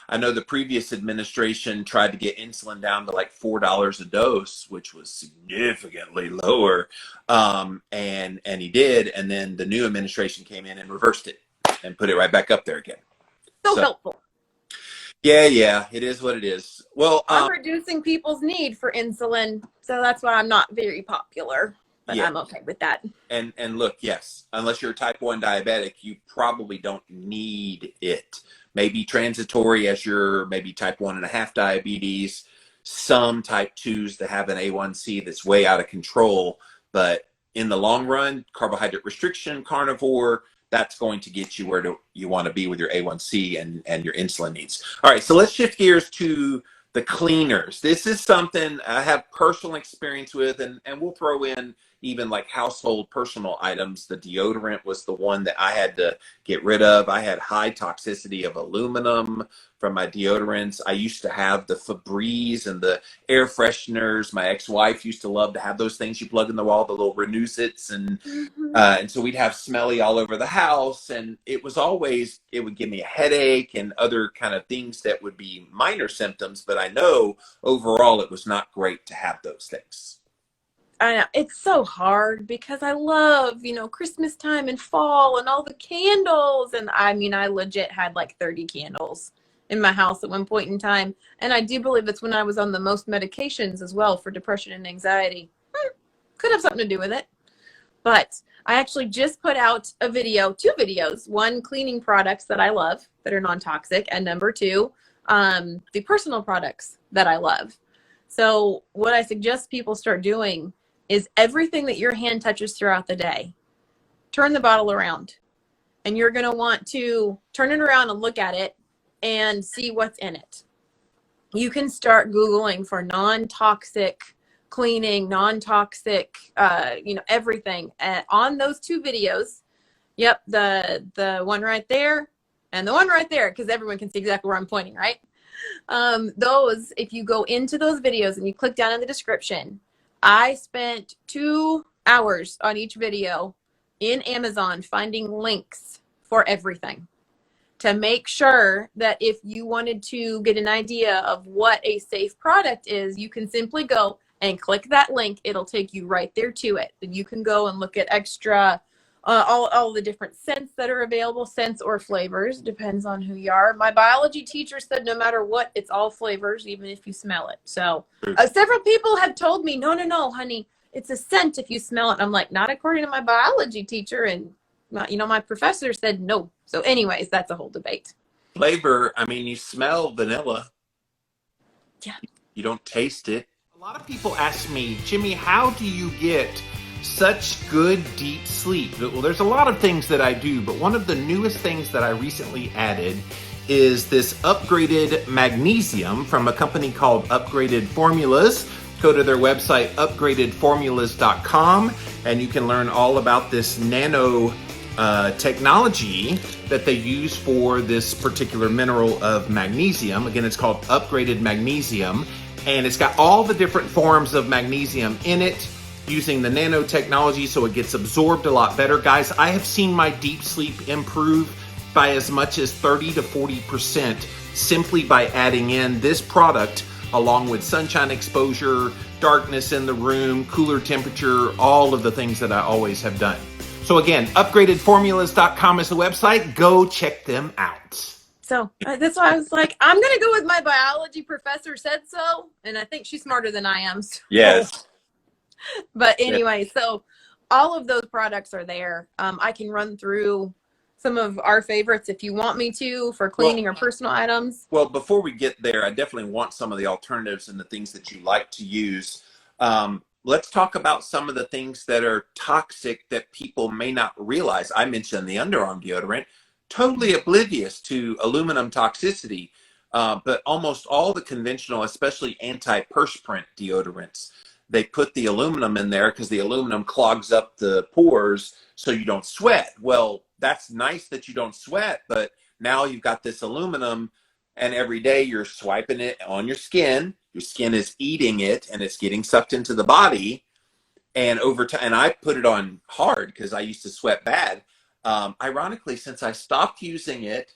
Speaker 1: I know the previous administration tried to get insulin down to like $4 a dose, which was significantly lower. And he did. And then the new administration came in and reversed it and put it right back up there again.
Speaker 2: So helpful.
Speaker 1: Yeah, it is what it is. Well,
Speaker 2: I'm reducing people's need for insulin, so that's why I'm not very popular, but I'm okay with that.
Speaker 1: And look, yes, unless you're a type 1 diabetic, you probably don't need it. Maybe transitory as you're maybe type 1.5 diabetes, some type 2s that have an A1C that's way out of control, but in the long run, carbohydrate restriction, carnivore, that's going to get you where you want to be with your A1C and your insulin needs. All right, so let's shift gears to the cleaners. This is something I have personal experience with, and we'll throw in even like household personal items. The deodorant was the one that I had to get rid of. I had high toxicity of aluminum from my deodorants. I used to have the Febreze and the air fresheners. My ex-wife used to love to have those things you plug in the wall, the little Renewcits, and so we'd have smelly all over the house, and it would give me a headache and other kind of things that would be minor symptoms, but I know overall it was not great to have those things.
Speaker 2: I know. It's so hard because I love, Christmas time and fall and all the candles. And I legit had like 30 candles in my house at one point in time. And I do believe it's when I was on the most medications as well for depression and anxiety. Could have something to do with it. But I actually just put out two videos. One, cleaning products that I love that are non-toxic. And number two, the personal products that I love. So what I suggest people start doing is everything that your hand touches throughout the day, turn the bottle around, and you're going to want to turn it around and look at it and see what's in it. You can start Googling for non-toxic cleaning, non-toxic, everything. And on those two videos, yep, the one right there and the one right there, because everyone can see exactly where I'm pointing, right? Those, if you go into those videos and you click down in the description, I spent 2 hours on each video in Amazon finding links for everything to make sure that if you wanted to get an idea of what a safe product is, you can simply go and click that link. It'll take you right there to it. And you can go and look at extra all the different scents that are available, scents or flavors, depends on who you are. My biology teacher said no matter what, it's all flavors, even if you smell it. So several people have told me, no, honey, it's a scent if you smell it. I'm like, not according to my biology teacher. And my professor said no. So anyways, that's a whole debate.
Speaker 1: Flavor, you smell vanilla.
Speaker 2: Yeah.
Speaker 1: You don't taste it. A lot of people ask me, Jimmy, how do you get such good deep sleep? Well, there's a lot of things that I do, but one of the newest things that I recently added is this upgraded magnesium from a company called Upgraded Formulas. Go to their website, upgradedformulas.com, and you can learn all about this nano technology that they use for this particular mineral of magnesium. Again, it's called Upgraded Magnesium, and it's got all the different forms of magnesium in it, using the nanotechnology so it gets absorbed a lot better. Guys, I have seen my deep sleep improve by as much as 30 to 40% simply by adding in this product along with sunshine exposure, darkness in the room, cooler temperature, all of the things that I always have done. So again, upgradedformulas.com is the website. Go check them out.
Speaker 2: So that's why I was like, I'm going to go with my biology professor said so. And I think she's smarter than I am. So.
Speaker 1: Yes.
Speaker 2: But anyway, so all of those products are there. I can run through some of our favorites if you want me to for
Speaker 1: Well,
Speaker 2: cleaning or personal items.
Speaker 1: well, before we get there, I definitely want some of the alternatives and the things that you like to use. Let's talk about some of the things that are toxic that people may not realize. I mentioned the underarm deodorant, totally oblivious to aluminum toxicity, but almost all the conventional, especially antiperspirant deodorants, they put the aluminum in there because the aluminum clogs up the pores so you don't sweat. Well, that's nice that you don't sweat, but now you've got this aluminum, and every day you're swiping it on your skin. Your skin is eating it, and it's getting sucked into the body. And over time, and I put it on hard because I used to sweat bad. Ironically, since I stopped using it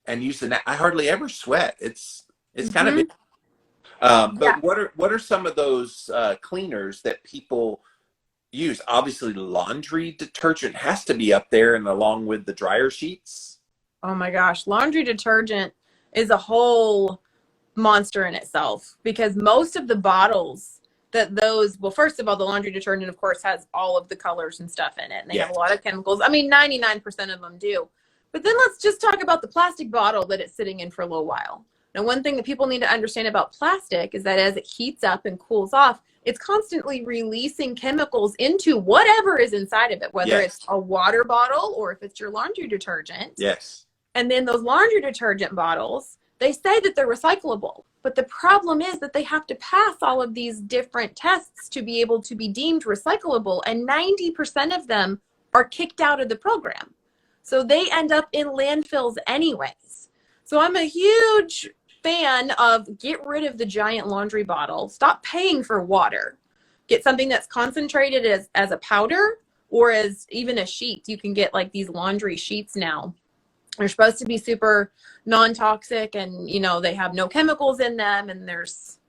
Speaker 1: and using that, I hardly ever sweat. It's kind of.
Speaker 2: Mhm. Yeah.
Speaker 1: But what are some of those cleaners that people use? Obviously, laundry detergent has to be up there, and along with the dryer sheets.
Speaker 2: Oh my gosh, laundry detergent is a whole monster in itself because most of the bottles that those, well, first of all, the laundry detergent, of course, has all of the colors and stuff in it, and they have a lot of chemicals. I mean, 99% of them do. But then let's just talk about the plastic bottle that it's sitting in for a little while. Now, one thing that people need to understand about plastic is that as it heats up and cools off, it's constantly releasing chemicals into whatever is inside of it, whether it's a water bottle or if it's your laundry detergent.
Speaker 1: Yes.
Speaker 2: And then those laundry detergent bottles, they say that they're recyclable. But the problem is that they have to pass all of these different tests to be able to be deemed recyclable. And 90% of them are kicked out of the program. So they end up in landfills anyways. So I'm a huge fan of get rid of the giant laundry bottle. Stop paying for water. Get something that's concentrated as a powder or as even a sheet. You can get like these laundry sheets now. They're supposed to be super non-toxic and, you know, they have no chemicals in them and there's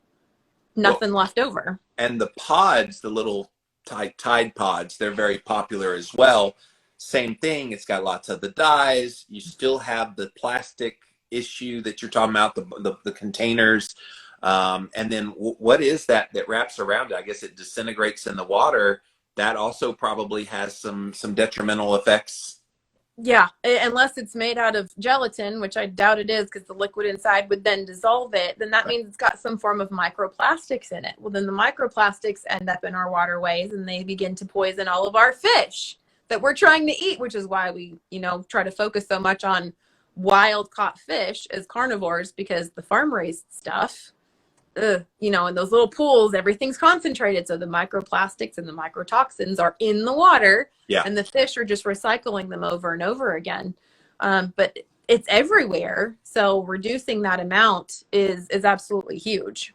Speaker 2: nothing left over.
Speaker 1: And the pods, the little Tide pods, they're very popular as well. Same thing. It's got lots of the dyes. You still have the plastic issue that you're talking about, the containers. And then what is that wraps around it? I guess it disintegrates in the water. That also probably has some detrimental effects.
Speaker 2: Yeah, unless it's made out of gelatin, which I doubt it is because the liquid inside would then dissolve it, then that means it's got some form of microplastics in it. Well, then the microplastics end up in our waterways and they begin to poison all of our fish that we're trying to eat, which is why we, you know, try to focus so much on wild caught fish as carnivores because the farm raised stuff, you know, in those little pools, everything's concentrated. So the microplastics and the microtoxins are in the water.
Speaker 1: Yeah.
Speaker 2: And the fish are just recycling them over and over again. But it's everywhere. So reducing that amount is absolutely huge.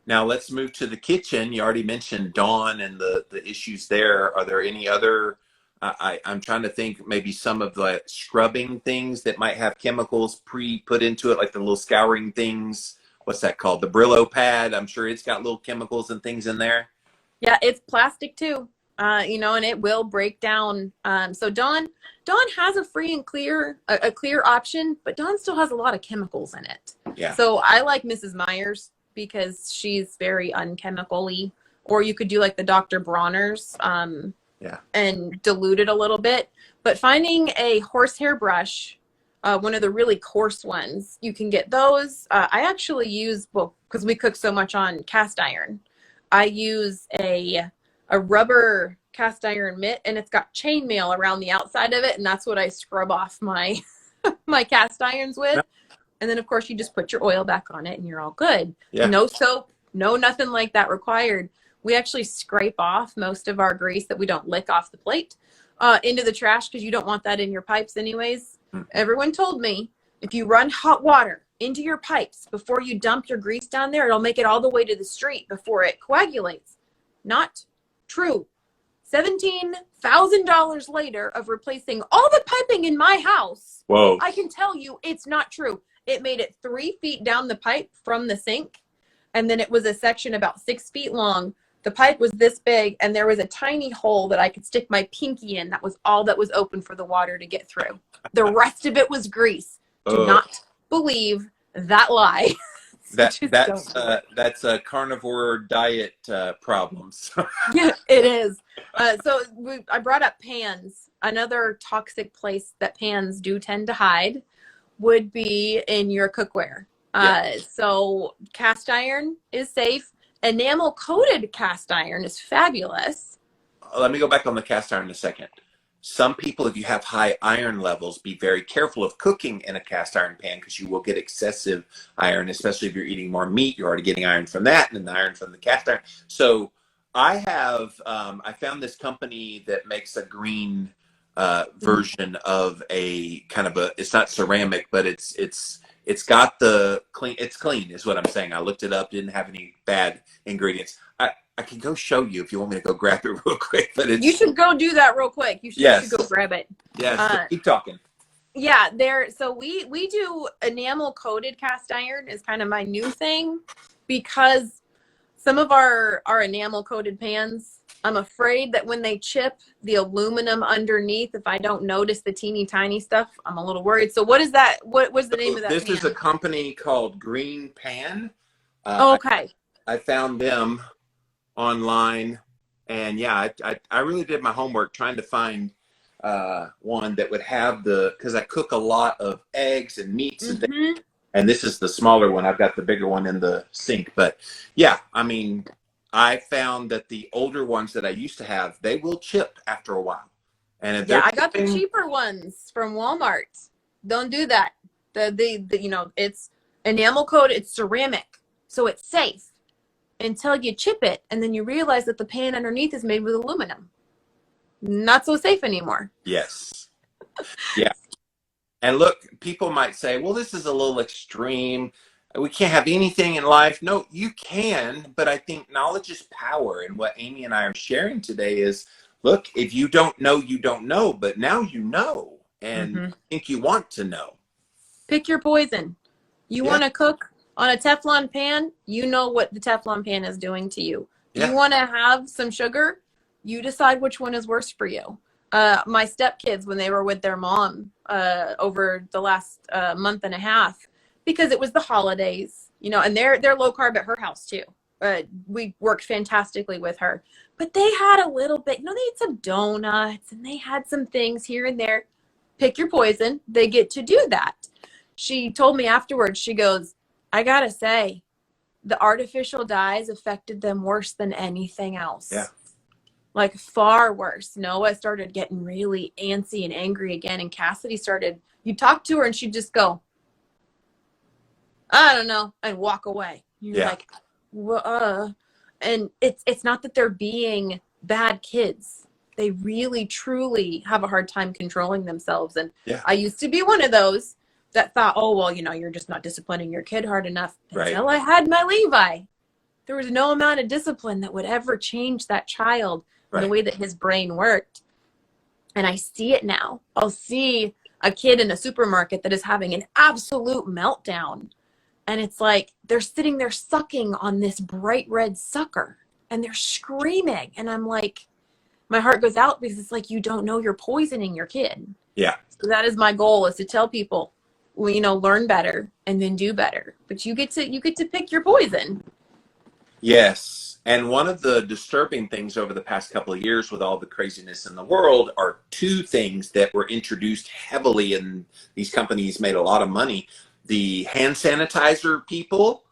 Speaker 1: Now let's move to the kitchen. You already mentioned Dawn and the issues there. Are there any other, I'm trying to think, maybe some of the scrubbing things that might have chemicals put into it, like the little scouring things. What's that called? The Brillo pad. I'm sure it's got little chemicals and things in there.
Speaker 2: Yeah, it's plastic too. You know, and it will break down. So Dawn has a free and clear, a clear option, but Dawn still has a lot of chemicals in it.
Speaker 1: Yeah.
Speaker 2: So I like Mrs. Meyer's because she's very unchemical-y. Or you could do like the Dr. Bronner's and dilute it a little bit. But finding a horsehair brush, one of the really coarse ones, you can get those. I actually use, well, because we cook so much on cast iron, I use a rubber cast iron mitt and it's got chainmail around the outside of it. And that's what I scrub off my, my cast irons with. And then of course you just put your oil back on it and you're all good. Yeah. No soap, no nothing like that required. We actually scrape off most of our grease that we don't lick off the plate into the trash because you don't want that in your pipes anyways. Everyone told me if you run hot water into your pipes before you dump your grease down there, it'll make it all the way to the street before it coagulates. Not true. $17,000 later of replacing all the piping in my house.
Speaker 1: Whoa.
Speaker 2: I can tell you it's not true. It made it 3 feet down the pipe from the sink. And then it was a section about 6 feet long. The pipe was this big and there was a tiny hole that I could stick my pinky in. That was all that was open for the water to get through. The rest of it was grease. Do not believe that lie.
Speaker 1: That's a carnivore diet problems.
Speaker 2: Yeah, it is. I brought up pans another toxic place that pans do tend to hide would be in your cookware. So cast iron is safe. Enamel coated cast iron is fabulous.
Speaker 1: Let me go back on the cast iron in a second. Some people, if you have high iron levels, be very careful of cooking in a cast iron pan because you will get excessive iron, especially if you're eating more meat. You're already getting iron from that and then the iron from the cast iron. So I have, I found this company that makes a green version of a kind of a, it's not ceramic, but it's got the clean, it's clean is what I'm saying. I looked it up, didn't have any bad ingredients. I can go show you if you want me to go grab it real quick, but it's.
Speaker 2: You should go do that real quick. You should go grab it.
Speaker 1: Yes, keep talking.
Speaker 2: Yeah, so we do enamel coated cast iron is kind of my new thing because some of our enamel coated pans, I'm afraid that when they chip the aluminum underneath, if I don't notice the teeny tiny stuff, I'm a little worried. So what is that? What was the name of that
Speaker 1: This
Speaker 2: pan?
Speaker 1: is a company called Green Pan.
Speaker 2: Okay.
Speaker 1: I found them online, and yeah, I really did my homework trying to find one that would have because I cook a lot of eggs and meats and things, and this is the smaller one. I've got the bigger one in the sink, but yeah, I mean, I found that the older ones that I used to have, they will chip after a while. And if
Speaker 2: I got the cheaper ones from Walmart. Don't do that. It's enamel coated, it's ceramic, so it's safe until you chip it, and then you realize that the pan underneath is made with aluminum. Not so safe anymore.
Speaker 1: Yes. Yeah. And look, people might say, well, this is a little extreme. We can't have anything in life. No, you can, but I think knowledge is power. And what Amy and I are sharing today is, look, if you don't know, you don't know, but now you know, and I think you want to know.
Speaker 2: Pick your poison. You want to cook on a Teflon pan, you know what the Teflon pan is doing to you. You want to have some sugar, you decide which one is worse for you. My stepkids, when they were with their mom over the last month and a half, because it was the holidays, and they're low carb at her house too. We worked fantastically with her, but they had a little bit, they had some donuts and they had some things here and there. Pick your poison. They get to do that. She told me afterwards, she goes, I gotta say, the artificial dyes affected them worse than anything else.
Speaker 1: Yeah.
Speaker 2: Like far worse. Noah started getting really antsy and angry again. And Cassidy you talk to her and she'd just go, I don't know, and walk away. You're like, well, and it's not that they're being bad kids. They really, truly have a hard time controlling themselves. And I used to be one of those that thought, oh, well, you're just not disciplining your kid hard enough. Until I had my Levi. There was no amount of discipline that would ever change that child and the way that his brain worked. And I see it now. I'll see a kid in a supermarket that is having an absolute meltdown. And it's like they're sitting there sucking on this bright red sucker and they're screaming. And I'm like, my heart goes out because it's like, you don't know you're poisoning your kid.
Speaker 1: Yeah.
Speaker 2: So that is my goal, is to tell people, learn better and then do better. But you get to pick your poison.
Speaker 1: Yes. And one of the disturbing things over the past couple of years with all the craziness in the world are two things that were introduced heavily, and these companies made a lot of money. The hand sanitizer people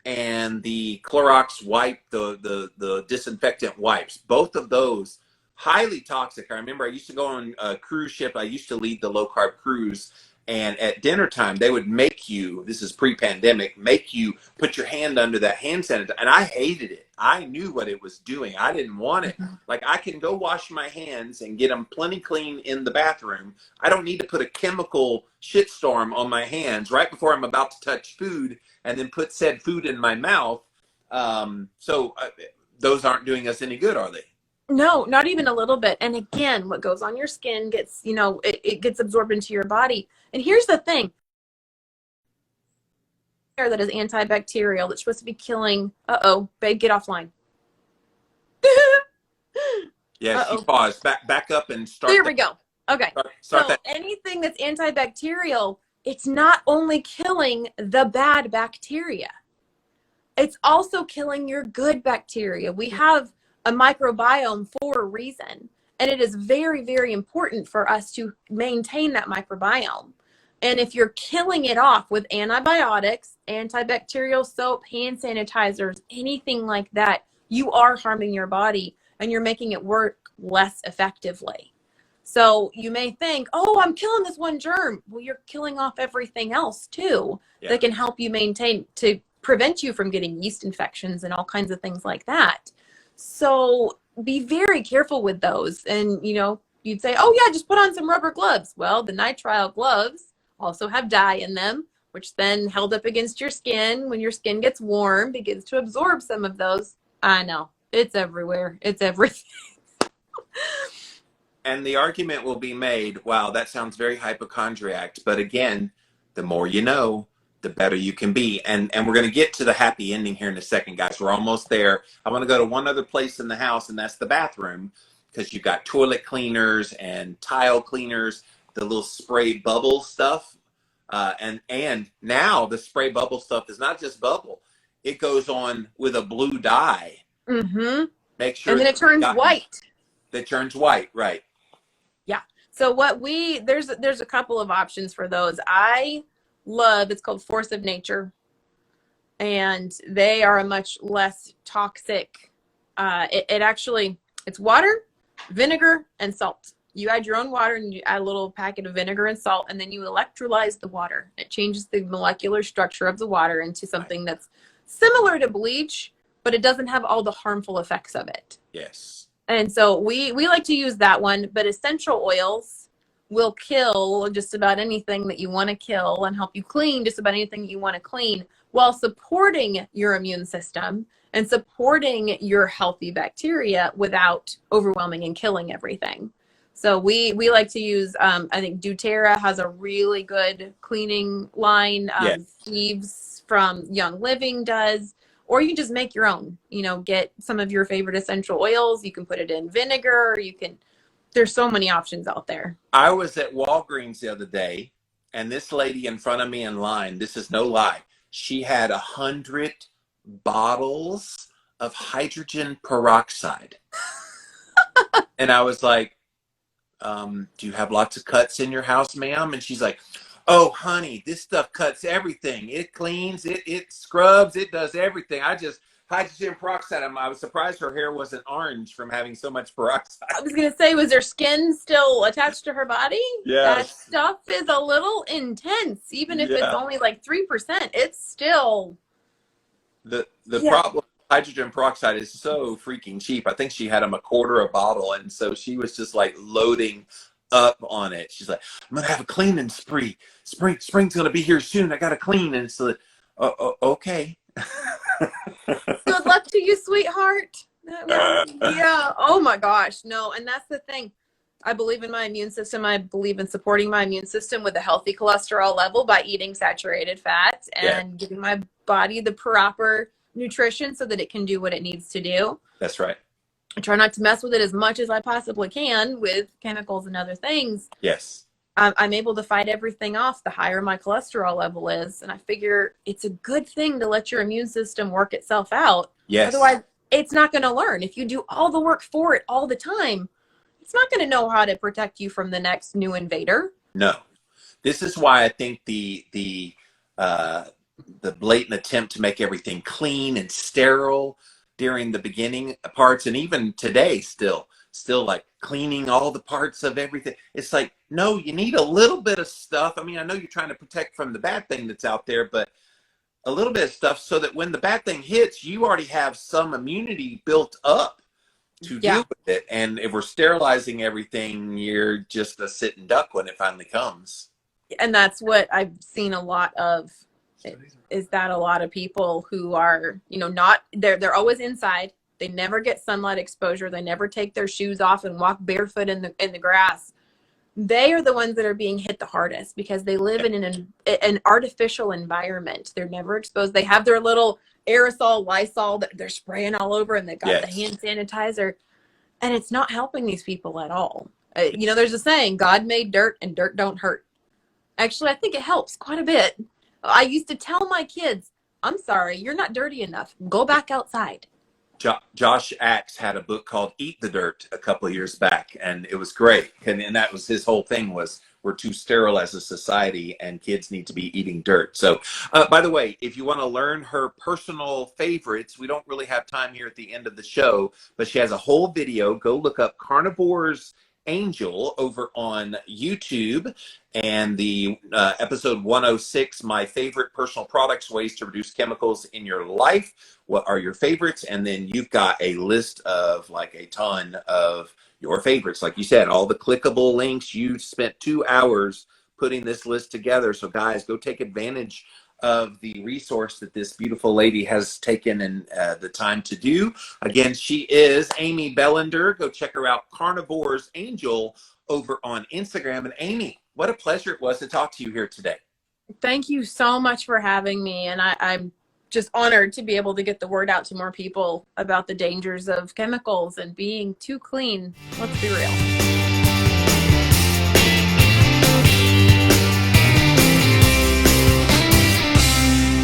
Speaker 1: and the Clorox wipe, the disinfectant wipes. Both of those, highly toxic. I remember I used to go on a cruise ship. I used to lead the low carb cruise. And at dinner time, they would make you, this is pre-pandemic, make you put your hand under that hand sanitizer. And I hated it. I knew what it was doing. I didn't want it. Like, I can go wash my hands and get them plenty clean in the bathroom. I don't need to put a chemical shitstorm on my hands right before I'm about to touch food and then put said food in my mouth. So those aren't doing us any good, are they?
Speaker 2: No, not even a little bit. And again, what goes on your skin gets, it gets absorbed into your body. And here's the thing. That is antibacterial. That's supposed to be killing. Babe, get offline.
Speaker 1: Yes, you pause. Back up and start.
Speaker 2: There we go. Okay.
Speaker 1: Start
Speaker 2: so anything that's antibacterial, it's not only killing the bad bacteria. It's also killing your good bacteria. We have a microbiome for a reason. And it is very, very important for us to maintain that microbiome. And if you're killing it off with antibiotics, antibacterial soap, hand sanitizers, anything like that, you are harming your body and you're making it work less effectively. So you may think, oh, I'm killing this one germ. Well, you're killing off everything else too that can help you maintain, to prevent you from getting yeast infections and all kinds of things like that. So be very careful with those. And, you know, you'd say, oh yeah, just put on some rubber gloves. Well, the nitrile gloves also have dye in them, which then held up against your skin, when your skin gets warm, begins to absorb some of those. I know, it's everywhere. It's everything.
Speaker 1: And the argument will be made, wow, that sounds very hypochondriac. But again, the more you know, the better you can be. And we're going to get to the happy ending here in a second, guys. We're almost there. I want to go to one other place in the house, and that's the bathroom, because you've got toilet cleaners and tile cleaners, the little spray bubble stuff. And now the spray bubble stuff is not just bubble. It goes on with a blue dye.
Speaker 2: Mm-hmm.
Speaker 1: Make sure.
Speaker 2: And then it turns white.
Speaker 1: That turns white, right.
Speaker 2: Yeah. So there's a couple of options for those. I love, it's called Force of Nature. And they are a much less toxic, it's water, vinegar, and salt. You add your own water and you add a little packet of vinegar and salt, and then you electrolyze the water. It changes the molecular structure of the water into something that's similar to bleach, but it doesn't have all the harmful effects of it.
Speaker 1: Yes.
Speaker 2: And so we like to use that one, but essential oils will kill just about anything that you want to kill and help you clean just about anything you want to clean, while supporting your immune system and supporting your healthy bacteria without overwhelming and killing everything. So we like to use, I think doTERRA has a really good cleaning line. Steve's from Young Living does. Or you can just make your own, get some of your favorite essential oils. You can put it in vinegar. There's so many options out there.
Speaker 1: I was at Walgreens the other day, and this lady in front of me in line, this is no lie, she had 100 bottles of hydrogen peroxide. And I was like, do you have lots of cuts in your house, ma'am? And she's like, oh, honey, this stuff cuts everything. It cleans, it scrubs, it does everything. Hydrogen peroxide. I was surprised her hair wasn't orange from having so much peroxide.
Speaker 2: I was going to say, was her skin still attached to her body?
Speaker 1: Yeah.
Speaker 2: That stuff is a little intense. Even if it's only like 3%, it's still...
Speaker 1: The problem with hydrogen peroxide is so freaking cheap. I think she had them $0.25 a bottle, and so she was just like loading up on it. She's like, I'm gonna have a cleaning spree. Spring's gonna be here soon. I gotta clean. And it's like, okay.
Speaker 2: Good luck to you, sweetheart. Yeah. Oh my gosh. No. And that's the thing. I believe in my immune system. I believe in supporting my immune system with a healthy cholesterol level by eating saturated fats and giving my body the proper nutrition so that it can do what it needs to do.
Speaker 1: That's right.
Speaker 2: I try not to mess with it as much as I possibly can with chemicals and other things.
Speaker 1: Yes.
Speaker 2: I'm able to fight everything off the higher my cholesterol level is. And I figure it's a good thing to let your immune system work itself out.
Speaker 1: Yes.
Speaker 2: Otherwise, it's not going to learn. If you do all the work for it all the time, it's not going to know how to protect you from the next new invader.
Speaker 1: No. This is why I think the blatant attempt to make everything clean and sterile during the beginning parts, and even today still like cleaning all the parts of everything. It's like, no, you need a little bit of stuff. I mean, I know you're trying to protect from the bad thing that's out there, but a little bit of stuff so that when the bad thing hits, you already have some immunity built up to deal with it. And if we're sterilizing everything, you're just a sitting duck when it finally comes.
Speaker 2: And that's what I've seen a lot of, is that a lot of people who are, they're always inside. They never get sunlight exposure. They never take their shoes off and walk barefoot in the grass. They are the ones that are being hit the hardest because they live in an artificial environment. They're never exposed. They have their little aerosol Lysol that they're spraying all over, and they've got the hand sanitizer, and it's not helping these people at all. There's a saying, God made dirt and dirt don't hurt. Actually, I think it helps quite a bit. I used to tell my kids, I'm sorry, you're not dirty enough. Go back outside.
Speaker 1: Josh Axe had a book called Eat the Dirt a couple of years back, and it was great. And that was his whole thing was we're too sterile as a society and kids need to be eating dirt. So, by the way, if you want to learn her personal favorites, we don't really have time here at the end of the show, but she has a whole video. Go look up Carnivore's Angel over on YouTube, and the episode 106, my favorite personal products, ways to reduce chemicals in your life. What are your favorites? And then you've got a list of like a ton of your favorites. Like you said, all the clickable links. You spent 2 hours putting this list together. So guys, go take advantage of the resource that this beautiful lady has taken and the time to do. Again, she is Amy Bellinder. Go check her out, Carnivore's Angel, over on Instagram. And Amy, what a pleasure it was to talk to you here today.
Speaker 2: Thank you so much for having me. And I'm just honored to be able to get the word out to more people about the dangers of chemicals and being too clean. Let's be real.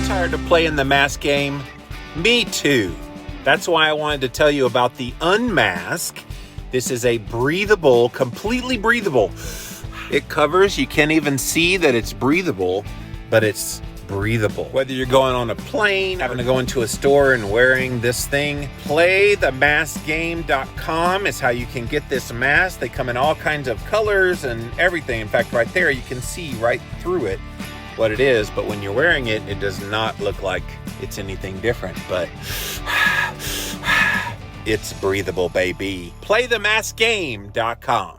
Speaker 4: Tired of playing the mask game? Me too. That's why I wanted to tell you about the Unmask. This is a breathable, completely breathable. It covers, you can't even see that it's breathable, but it's breathable. Whether you're going on a plane, having to go into a store and wearing this thing, playthemaskgame.com is how you can get this mask. They come in all kinds of colors and everything. In fact, right there, you can see right through it what it is, but when you're wearing it, it does not look like it's anything different, but it's breathable, baby. Playthemaskgame.com.